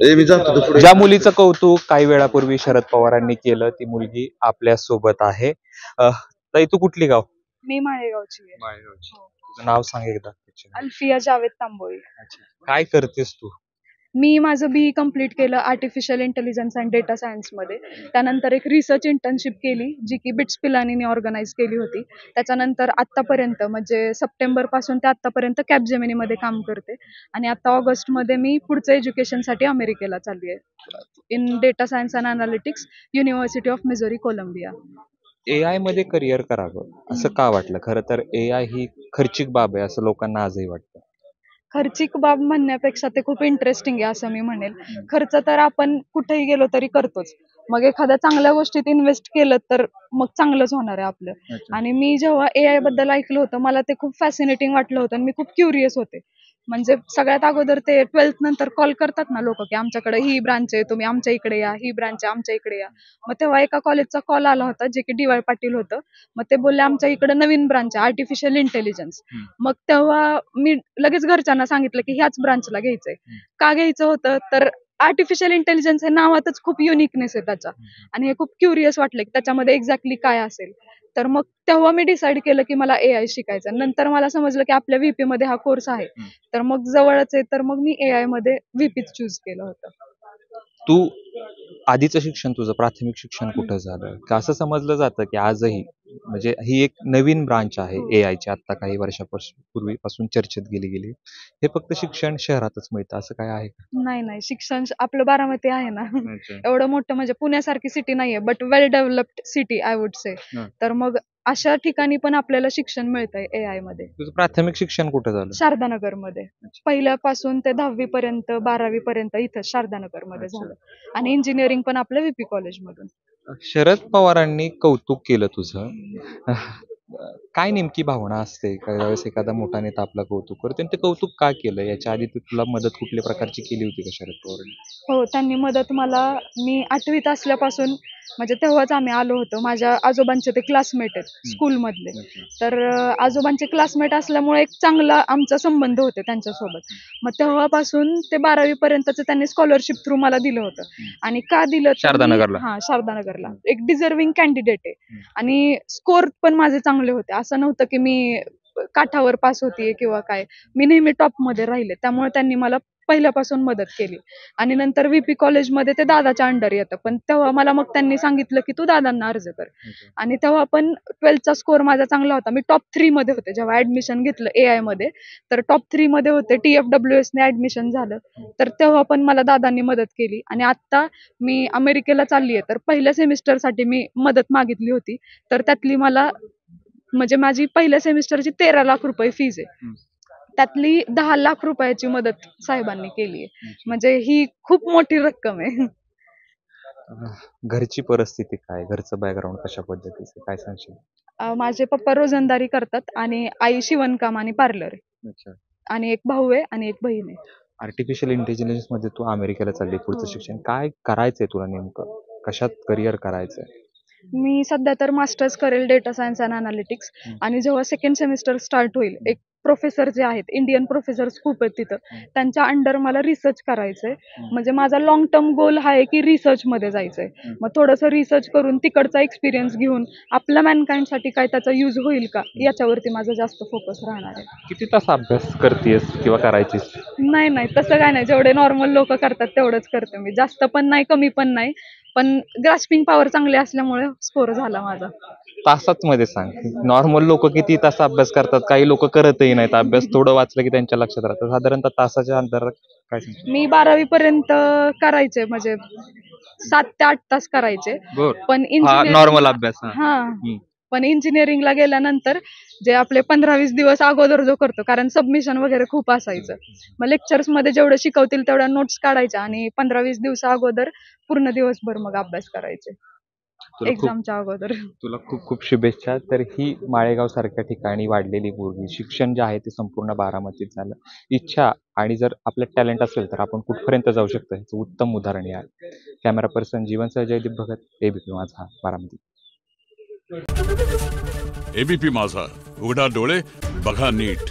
मी जातो पुढे. ज्या मुलीचं कौतुक काही वेळापूर्वी शरद पवारांनी केलं ती मुलगी आपल्या सोबत आहे. ताई तू कुठली गाव? मी माळेगावची आहे. माळेगावची. तुझं नाव सांग एकदा. अल्फिया जावेद तांबोळी. काय करतेस तू? मी माझं BE कम्प्लीट केलं artificial intelligence and data science मध्ये. त्यानंतर एक रिसर्च इंटर्नशिप केली जी की बिट्स पिलानीने ऑर्गनाईज केली होती. त्याच्यानंतर आत्तापर्यंत म्हणजे सप्टेंबर पासून ते आत्तापर्यंत कॅपजेमिनी मध्ये काम करते आणि आता ऑगस्ट मध्ये मी पुढचं एज्युकेशनसाठी अमेरिकेला चालली आहे in data science and analytics university of Missouri Columbia. AI मध्ये करिअर करावं असं का वाटलं? खरं तर AI ही खर्चिक बाब आहे असं लोकांना आजही वाटतं. खर्चिक बाब म्हणण्यापेक्षा ते खूप इंटरेस्टिंग आहे असं मी म्हणेल. खर्च तर आपण कुठेही गेलो तरी करतोच. मग एखाद्या चांगल्या गोष्टीत इन्व्हेस्ट केलं तर मग चांगलंच होणार आहे आपलं. आणि मी जेव्हा AI बद्दल ऐकलं होतं मला ते खूप फॅसिनेटिंग वाटलं होतं आणि मी खूप क्युरियस होते. म्हणजे सगळ्यात अगोदर ते 12th नंतर कॉल करतात ना लोक की आमच्याकडे ही ब्रांच आहे तुम्ही आमच्या इकडे या, ही ब्रांच आहे आमच्या इकडे या. मग तेव्हा एका कॉलेजचा कॉल आला होता जे की DY पाटील होतं. मग ते बोलले आमच्या इकडे नवीन ब्रांच आहे आर्टिफिशियल इंटेलिजन्स. मग तेव्हा मी लगेच घरच्यांना सांगितलं की ह्याच ब्रांचला घ्यायचंय. का घ्यायचं होतं तर आर्टिफिशियल इंटेलिजन्स हे नावातच खूप युनिकनेस आहे त्याचा आणि हे खूप क्युरियस वाटलं की त्याच्यामध्ये एक्झॅक्टली काय असेल. तर मग तेव्हा मी डिसाईड केलं की मला AI शिकायचं. नंतर मला समजलं की आपल्या VP मध्ये हा कोर्स आहे. तर मग जवळच आहे तर मग मी AI मध्ये VP चूज केलं होतं. तू आधीचं शिक्षण तुझं प्राथमिक शिक्षण कुठं झालं? का असं समजलं जातं की आजही म्हणजे ही एक नवीन ब्रांच आहे AI ची आता काही वर्षापूर्वीपासून चर्चेत गेली. हे फक्त शिक्षण शहरातच मिळतं असं काय आहे का? नाही आपलं बारामती आहे ना एवढं मोठं म्हणजे पुण्यासारखी सिटी नाहीये but well developed city I would say. तर मग अशा ठिकाणी पण आपल्याला शिक्षण मिळतंय AI मध्ये. तुझं प्राथमिक शिक्षण कुठं झालं? शारदानगर मध्ये. पहिल्यापासून ते 10वी पर्यंत 12वी पर्यंत इथं शारदानगर मध्ये झालं आणि इंजिनिअरिंग पण आपल्या VP कॉलेज मधून. शरद पवारांनी कौतुक केलं तुझं. काय नेमकी भावना असते काही वेळेस एखादा मोठा नेता आपला कौतुक करतो आणि ते कौतुक का केलं? याच्या आधी तुला मदत कुठल्या प्रकारची केली होती का शरद पवारांनी? हो त्यांनी मदत मला मी 8वीत असल्यापासून म्हणजे तेव्हाच आम्ही आलो होतो. माझ्या आजोबांचे ते क्लासमेट आहेत स्कूल मधले. तर आजोबांचे क्लासमेट असल्यामुळे एक चांगला आमचा संबंध होते त्यांच्यासोबत. मग तेव्हापासून ते 12वी पर्यंतचं त्यांनी स्कॉलरशिप थ्रू मला दिलं होतं. आणि का दिलं? शारदानगरला? हा शारदानगरला. एक डिझर्विंग कॅन्डिडेट आहे आणि स्कोर पण माझे चांगले होते. असं नव्हतं की मी काठावर पास होतीये किंवा काय. मी नेहमी टॉप मध्ये राहिले त्यामुळे त्यांनी मला पहिल्यापासून मदत केली. आणि नंतर VP कॉलेजमध्ये ते दादाच्या अंडर येतं पण तेव्हा मला मग त्यांनी सांगितलं की तू दादांना अर्ज कर. आणि तेव्हा पण 12th स्कोर माझा चांगला होता. मी टॉप 3 मध्ये होते जेव्हा ऍडमिशन घेतलं AI मध्ये. तर टॉप 3 मध्ये होते. TFWS ने ऍडमिशन झालं. तर तेव्हा पण मला दादांनी मदत केली. आणि आता मी अमेरिकेला चालली आहे तर पहिल्या सेमिस्टरसाठी मी मदत मागितली होती. तर त्यातली मला म्हणजे माझी पहिल्या सेमिस्टरची 13 लाख रुपये फीज आहे. त्यातली 10 लाख रुपयाची मदत साहेबांनी केली आहे. म्हणजे ही खूप मोठी रक्कम आहे. घरची परिस्थिती काय? घरचं बॅकग्राऊंड कशा पद्धतीचं काय सांगशील? माझे पप्पा रोजंदारी करतात आणि आई शिवणकाम आणि पार्लर आहे. आणि एक भाऊ आहे आणि एक बहीण आहे. आर्टिफिशियल इंटेलिजन्स मध्ये तू अमेरिकेला चालली पुढचं शिक्षण काय करायचंय तुला नेमकं? कशात करिअर करायचंय? मी सध्या तर मास्टर्स करेल डेटा सायन्स अँड अनालिटिक्स. आणि जेव्हा सेकंड सेमिस्टर स्टार्ट होईल एक प्रोफेसर जे आहेत इंडियन प्रोफेसर्स खूप आहेत तिथं त्यांच्या अंडर मला रिसर्च करायचंय. म्हणजे माझा लॉंग टर्म गोल हा आहे की रिसर्च मध्ये जायचंय. मग थोडंसं रिसर्च करून तिकडचा एक्सपिरियन्स घेऊन आपल्या मॅनकाइंड साठी काय त्याचा यूज होईल का याच्यावरती माझा जास्त फोकस राहणार आहे. किती तास अभ्यास करतेस किंवा करायचीस? नाही तसं काय नाही. जेवढे नॉर्मल लोक करतात तेवढंच करते मी. जास्त पण नाही कमी पण नाही. पण ग्रास्पिंग पॉवर चांगली असल्यामुळे स्कोर झाला माझा. तासात मध्ये सांग. नॉर्मल लोक किती तास अभ्यास करतात? काही लोक करतही नाहीत अभ्यास. थोडं वाचलं की त्यांच्या लक्षात राहतं. साधारणतः तासाच्या अंतरात काय सांग? मी 12वी पर्यंत करायचे म्हणजे 7 ते 8 तास करायचे. पण नॉर्मल अभ्यास. पण इंजिनिअरिंगला गेल्यानंतर जे आपले 15-20 दिवस अगोदर जो करतो कारण सबमिशन वगैरे खूप असायचं. मग लेक्चर्स मध्ये जेवढं शिकवतील तेवढ्या नोट्स काढायच्या आणि 15-20 दिवस अगोदर पूर्ण दिवसभर मग अभ्यास करायचे एक्झामच्या अगोदर. तुला खूप खूप शुभेच्छा. तर ही माळेगाव सारख्या ठिकाणी वाढलेली मुलगी शिक्षण जे आहे ते संपूर्ण बारामतीत झालं. इच्छा आणि जर आपलं टॅलेंट असेल तर आपण कुठपर्यंत जाऊ शकतो याचं उत्तम उदाहरण आहे. कॅमेरा पर्सन जीवनसह जयदीप भगत, ABP माझा, बारामती. ABP माझा, उघडा डोळे बघा नीट.